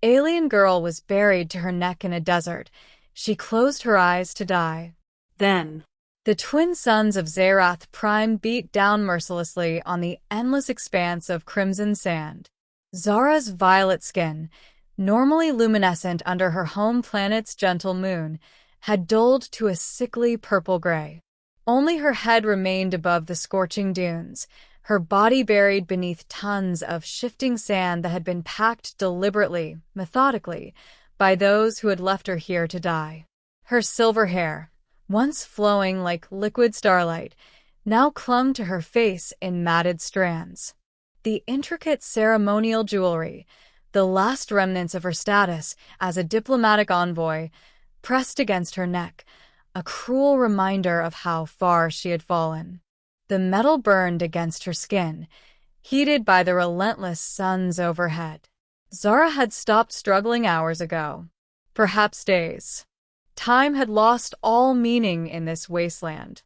alien girl was buried to her neck in a desert. She closed her eyes to die. Then, the twin suns of Xerath Prime beat down mercilessly on the endless expanse of crimson sand. Zara's violet skin, normally luminescent under her home planet's gentle moon, had dulled to a sickly purple-gray. Only her head remained above the scorching dunes, her body buried beneath tons of shifting sand that had been packed deliberately, methodically, by those who had left her here to die. Her silver hair, once flowing like liquid starlight, now clung to her face in matted strands. The intricate ceremonial jewelry, the last remnants of her status as a diplomatic envoy, pressed against her neck, a cruel reminder of how far she had fallen. The metal burned against her skin, heated by the relentless suns overhead. Zara had stopped struggling hours ago, perhaps days. Time had lost all meaning in this wasteland.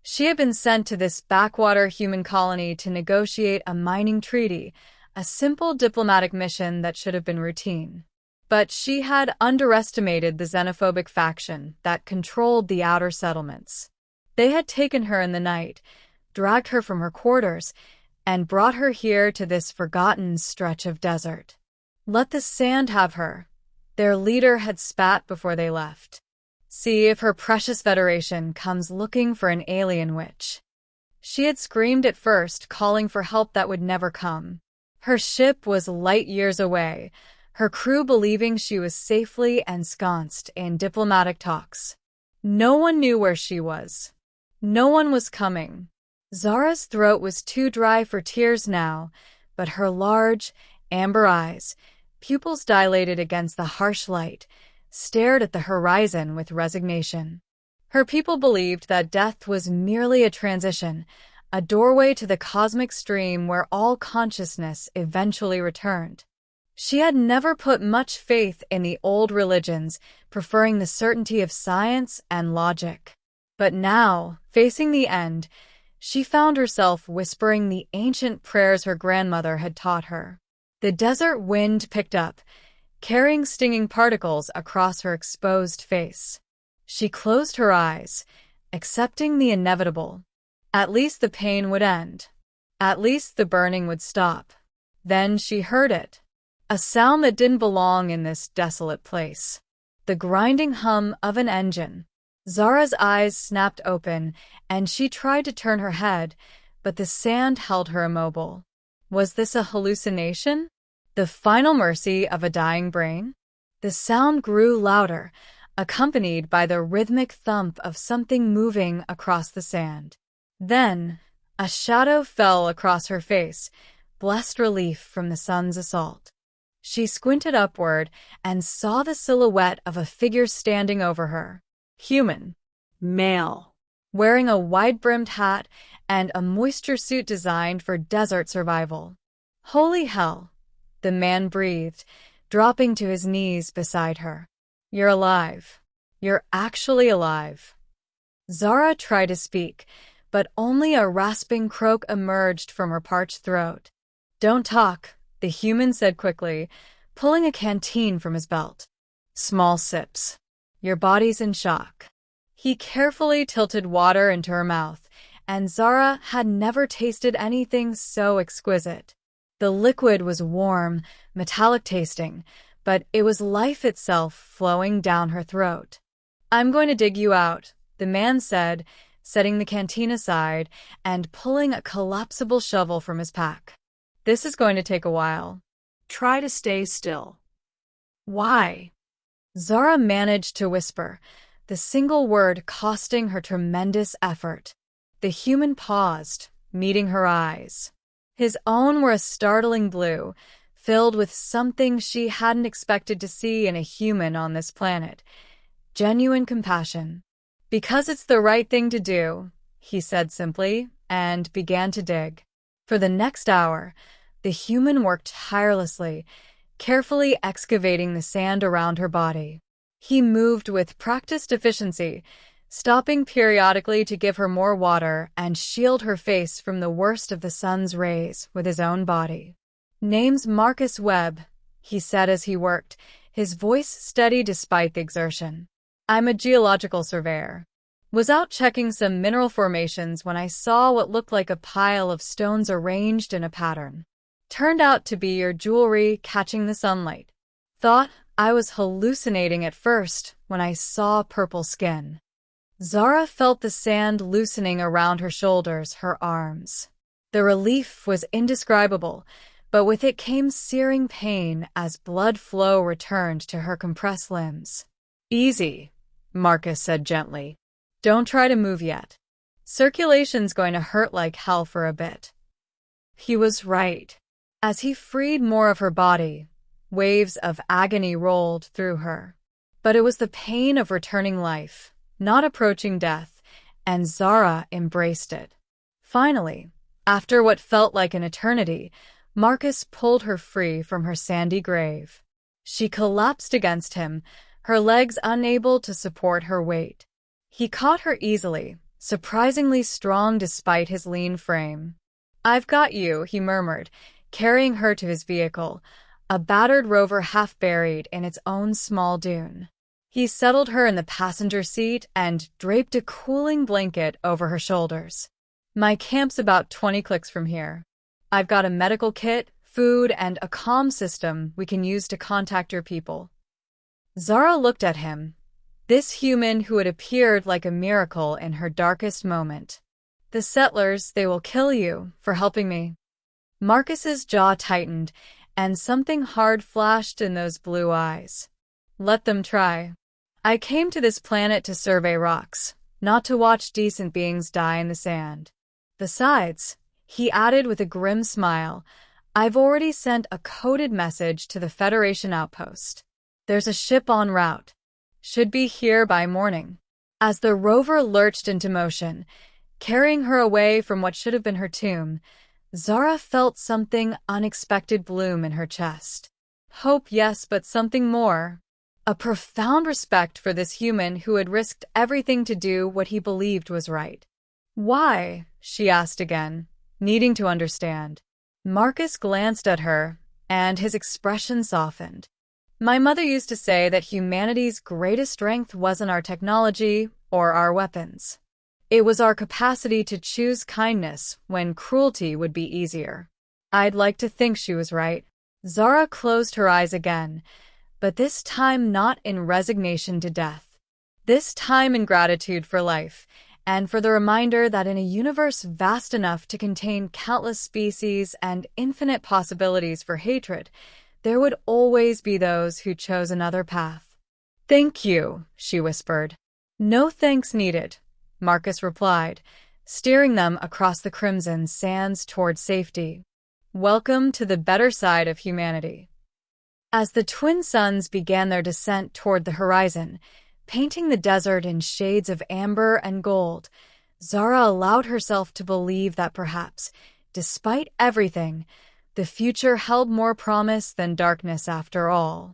She had been sent to this backwater human colony to negotiate a mining treaty, a simple diplomatic mission that should have been routine. But she had underestimated the xenophobic faction that controlled the outer settlements. They had taken her in the night, dragged her from her quarters, and brought her here to this forgotten stretch of desert. Let the sand have her, their leader had spat before they left. See if her precious federation comes looking for an alien witch. She had screamed at first, calling for help that would never come. Her ship was light years away, her crew believing she was safely ensconced in diplomatic talks. No one knew where she was. No one was coming. Zara's throat was too dry for tears now, but her large, amber eyes, pupils dilated against the harsh light, stared at the horizon with resignation. Her people believed that death was merely a transition, a doorway to the cosmic stream where all consciousness eventually returned. She had never put much faith in the old religions, preferring the certainty of science and logic. But now, facing the end, she found herself whispering the ancient prayers her grandmother had taught her. The desert wind picked up, carrying stinging particles across her exposed face. She closed her eyes, accepting the inevitable. At least the pain would end. At least the burning would stop. Then she heard it. A sound that didn't belong in this desolate place. The grinding hum of an engine. Zara's eyes snapped open, and she tried to turn her head, but the sand held her immobile. Was this a hallucination? The final mercy of a dying brain? The sound grew louder, accompanied by the rhythmic thump of something moving across the sand. Then, a shadow fell across her face, blessed relief from the sun's assault. She squinted upward and saw the silhouette of a figure standing over her. Human. Male. Wearing a wide-brimmed hat and a moisture suit designed for desert survival. Holy hell, the man breathed, dropping to his knees beside her. You're alive. You're actually alive. Zara tried to speak, but only a rasping croak emerged from her parched throat. Don't talk, the human said quickly, pulling a canteen from his belt. Small sips. Your body's in shock. He carefully tilted water into her mouth, and Zara had never tasted anything so exquisite. The liquid was warm, metallic tasting, but it was life itself flowing down her throat. I'm going to dig you out, the man said, setting the canteen aside and pulling a collapsible shovel from his pack. This is going to take a while. Try to stay still. Why? Zara managed to whisper, the single word costing her tremendous effort. The human paused, meeting her eyes. His own were a startling blue, filled with something she hadn't expected to see in a human on this planet. Genuine compassion. Because it's the right thing to do, he said simply, and began to dig. For the next hour, the human worked tirelessly, carefully excavating the sand around her body. He moved with practiced efficiency, stopping periodically to give her more water and shield her face from the worst of the sun's rays with his own body. Name's Marcus Webb, he said as he worked, his voice steady despite the exertion. "I'm a geological surveyor. Was out checking some mineral formations when I saw what looked like a pile of stones arranged in a pattern. Turned out to be your jewelry catching the sunlight. Thought I was hallucinating at first when I saw purple skin." Zara felt the sand loosening around her shoulders, her arms. The relief was indescribable, but with it came searing pain as blood flow returned to her compressed limbs. "Easy," Marcus said gently. "Don't try to move yet. Circulation's going to hurt like hell for a bit." He was right. As he freed more of her body, waves of agony rolled through her. But it was the pain of returning life, not approaching death, and Zara embraced it. Finally, after what felt like an eternity, Marcus pulled her free from her sandy grave. She collapsed against him, her legs unable to support her weight. He caught her easily, surprisingly strong despite his lean frame. "I've got you," he murmured, carrying her to his vehicle, a battered Rover half buried in its own small dune. He settled her in the passenger seat and draped a cooling blanket over her shoulders. "My camp's about 20 clicks from here. I've got a medical kit, food, and a comm system we can use to contact your people." Zara looked at him, this human who had appeared like a miracle in her darkest moment. "The settlers, they will kill you for helping me." Marcus's jaw tightened, and something hard flashed in those blue eyes. "Let them try. I came to this planet to survey rocks, not to watch decent beings die in the sand. Besides," he added with a grim smile, "I've already sent a coded message to the Federation outpost. There's a ship en route. Should be here by morning." As the rover lurched into motion, carrying her away from what should have been her tomb, Zara felt something unexpected bloom in her chest. Hope, yes, but something more. A profound respect for this human who had risked everything to do what he believed was right. "Why?" she asked again, needing to understand. Marcus glanced at her, and his expression softened. "My mother used to say that humanity's greatest strength wasn't our technology or our weapons. It was our capacity to choose kindness when cruelty would be easier." I'd like to think she was right. Zara closed her eyes again, but this time not in resignation to death. This time in gratitude for life, and for the reminder that in a universe vast enough to contain countless species and infinite possibilities for hatred, there would always be those who chose another path. "Thank you," she whispered. "No thanks needed," Marcus replied, steering them across the crimson sands toward safety. "Welcome to the better side of humanity." As the twin suns began their descent toward the horizon, painting the desert in shades of amber and gold, Zara allowed herself to believe that perhaps, despite everything, the future held more promise than darkness after all.